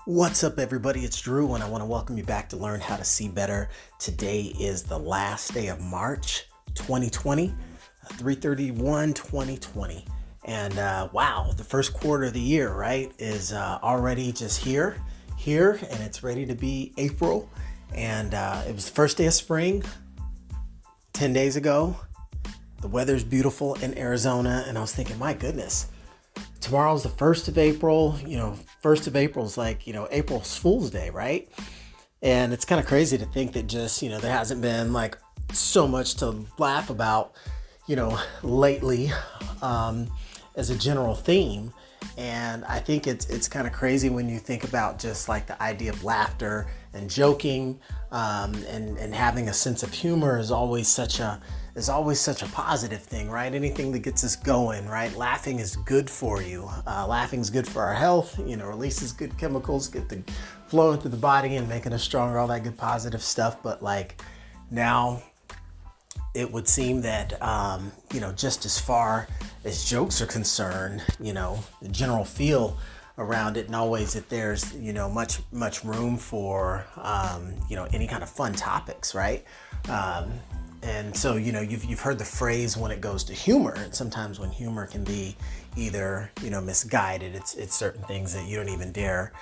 What's up, everybody? It's Drew, and I want to welcome you back to Learn How to See Better. Today is the last day of March 2020, 3/31/2020. And wow, the first quarter of the year, right, is already just here, and it's ready to be April. And it was the first day of spring 10 days ago. The weather's beautiful in Arizona, and I was thinking, my goodness, tomorrow's the 1st of April. 1st of April is like, April's Fool's Day, right? And it's kind of crazy to think that just, there hasn't been like so much to laugh about, lately as a general theme. And I think it's kind of crazy when you think about just like the idea of laughter and joking, and having a sense of humor is always such a positive thing, right? Anything that gets us going, right? Laughing is good for you. Laughing is good for our health, releases good chemicals, get the flowing through the body and making us stronger, all that good positive stuff. But like now it would seem that, just as far as jokes are concerned, the general feel around it, and always that there's, much room for, any kind of fun topics, right? And so, you've heard the phrase when it goes to humor, and sometimes when humor can be either, misguided, it's certain things that you don't even dare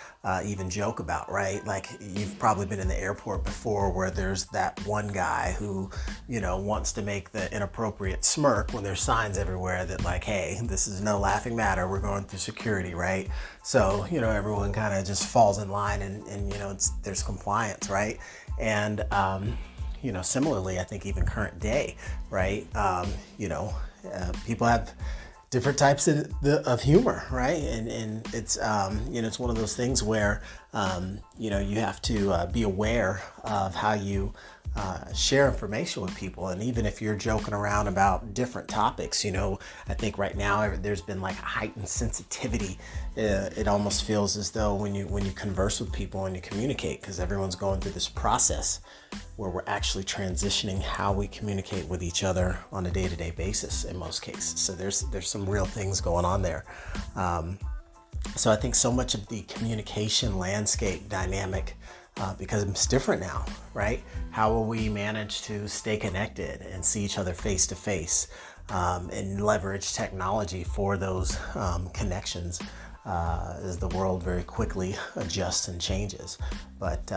even joke about, right? Like you've probably been in the airport before where there's that one guy who, wants to make the inappropriate smirk when there's signs everywhere that like, hey, this is no laughing matter. We're going through security, right? So, everyone kind of just falls in line and there's compliance, right? And, similarly, I think even current day, right? People have different types of humor, right? And it's, it's one of those things where, you have to be aware of how you share information with people. And even if you're joking around about different topics, I think right now there's been like a heightened sensitivity. It almost feels as though when you converse with people and you communicate, because everyone's going through this process where we're actually transitioning how we communicate with each other on a day-to-day basis in most cases. So there's some real things going on there. So I think so much of the communication landscape dynamic, because it's different now, right? How will we manage to stay connected and see each other face to face, and leverage technology for those connections as the world very quickly adjusts and changes. But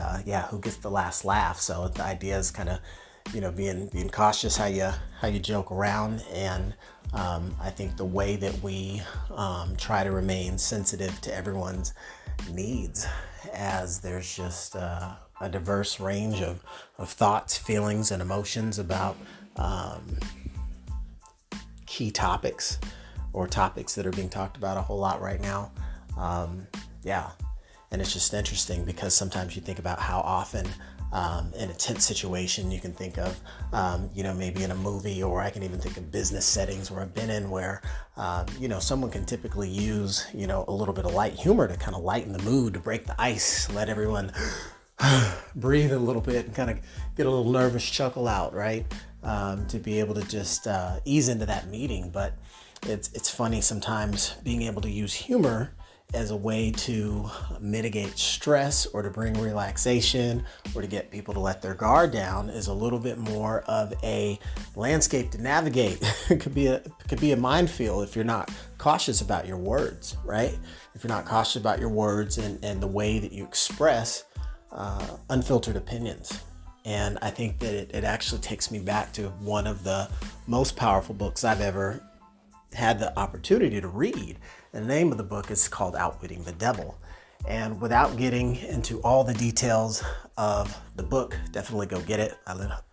who gets the last laugh? So the idea is kind of, being cautious how you joke around, and I think the way that we try to remain sensitive to everyone's needs, as there's just a diverse range of thoughts, feelings, and emotions about key topics or topics that are being talked about a whole lot right now. And it's just interesting because sometimes you think about how often in a tense situation you can think of, maybe in a movie, or I can even think of business settings where I've been in where, someone can typically use, a little bit of light humor to kind of lighten the mood, to break the ice, let everyone breathe a little bit and kind of get a little nervous chuckle out, right? To be able to just ease into that meeting. But it's funny sometimes being able to use humor as a way to mitigate stress or to bring relaxation or to get people to let their guard down is a little bit more of a landscape to navigate. It could be a minefield if you're not cautious about your words, right? If you're not cautious about your words and the way that you express unfiltered opinions. And I think that it actually takes me back to one of the most powerful books I've ever had the opportunity to read. And the name of the book is called Outwitting the Devil. And without getting into all the details of the book, definitely go get it.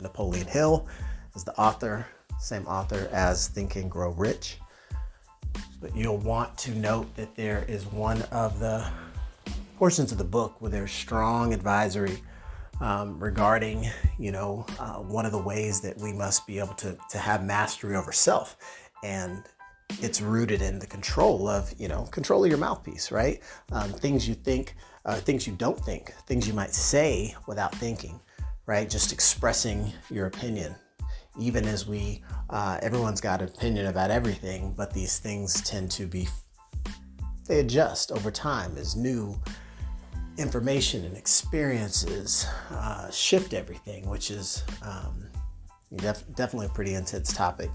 Napoleon Hill is the author, same author as Think and Grow Rich. But you'll want to note that there is one of the portions of the book where there's strong advisory regarding, one of the ways that we must be able to have mastery over self. And it's rooted in the control of your mouthpiece, right? Things you think, things you don't think, things you might say without thinking, right? Just expressing your opinion. Even as everyone's got an opinion about everything, but these things tend to they adjust over time as new information and experiences shift everything, which is definitely a pretty intense topic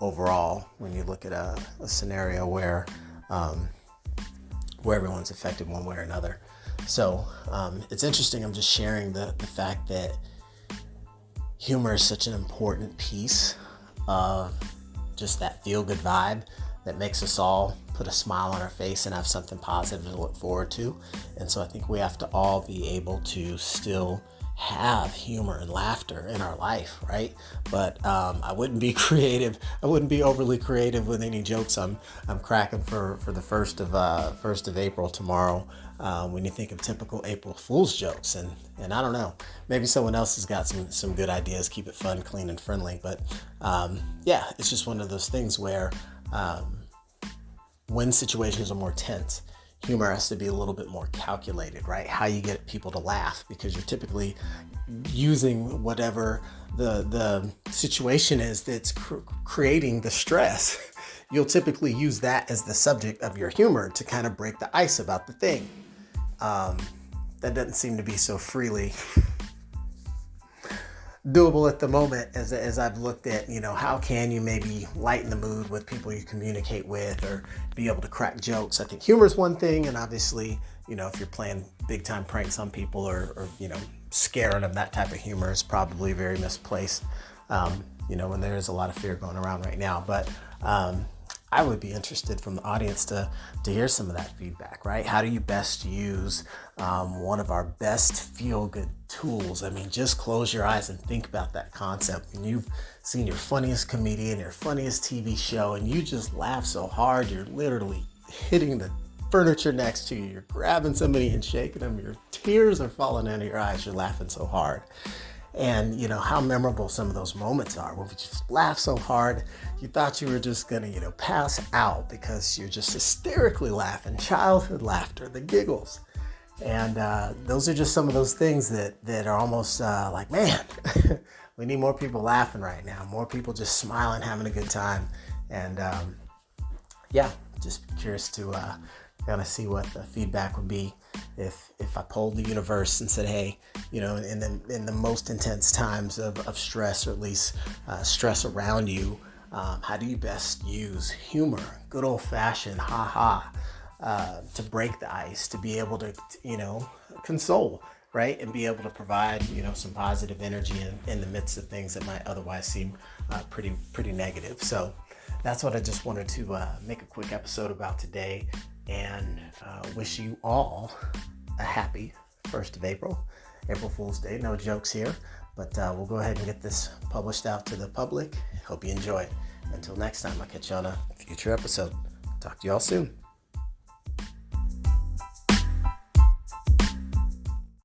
overall when you look at a scenario where everyone's affected one way or another. So it's interesting. I'm just sharing the fact that humor is such an important piece of just that feel-good vibe that makes us all put a smile on our face and have something positive to look forward to. And so I think we have to all be able to still have humor and laughter in our life, right? But I wouldn't be creative. I wouldn't be overly creative with any jokes I'm cracking for the first of April tomorrow. When you think of typical April Fool's jokes, and I don't know, maybe someone else has got some good ideas. Keep it fun, clean, and friendly. But yeah, it's just one of those things where when situations are more tense, humor has to be a little bit more calculated, right? How you get people to laugh, because you're typically using whatever the situation is that's creating the stress. You'll typically use that as the subject of your humor to kind of break the ice about the thing. That doesn't seem to be so freely doable at the moment as I've looked at, how can you maybe lighten the mood with people you communicate with or be able to crack jokes. I think humor is one thing, and obviously, if you're playing big time pranks on people or scaring them, that type of humor is probably very misplaced, when there is a lot of fear going around right now. But I would be interested from the audience to hear some of that feedback, right? How do you best use one of our best feel-good tools? I mean, just close your eyes and think about that concept. When you've seen your funniest comedian, your funniest TV show, and you just laugh so hard, you're literally hitting the furniture next to you. You're grabbing somebody and shaking them. Your tears are falling out of your eyes. You're laughing so hard. And how memorable some of those moments are where we just laugh so hard you thought you were just gonna pass out because you're just hysterically laughing. Childhood laughter, the giggles. And those are just some of those things that are almost like, man, we need more people laughing right now, more people just smiling, having a good time. And yeah, just curious to kind of see what the feedback would be if I polled the universe and said, hey, in the most intense times of stress, or at least stress around you, how do you best use humor, good old fashioned ha-ha, to break the ice, to be able to console, right? And be able to provide, some positive energy in the midst of things that might otherwise seem pretty negative. So that's what I just wanted to make a quick episode about today, and wish you all a happy 1st of April, April Fool's Day. No jokes here, but we'll go ahead and get this published out to the public. Hope you enjoy it. Until next time, I'll catch you on a future episode. Talk to you all soon.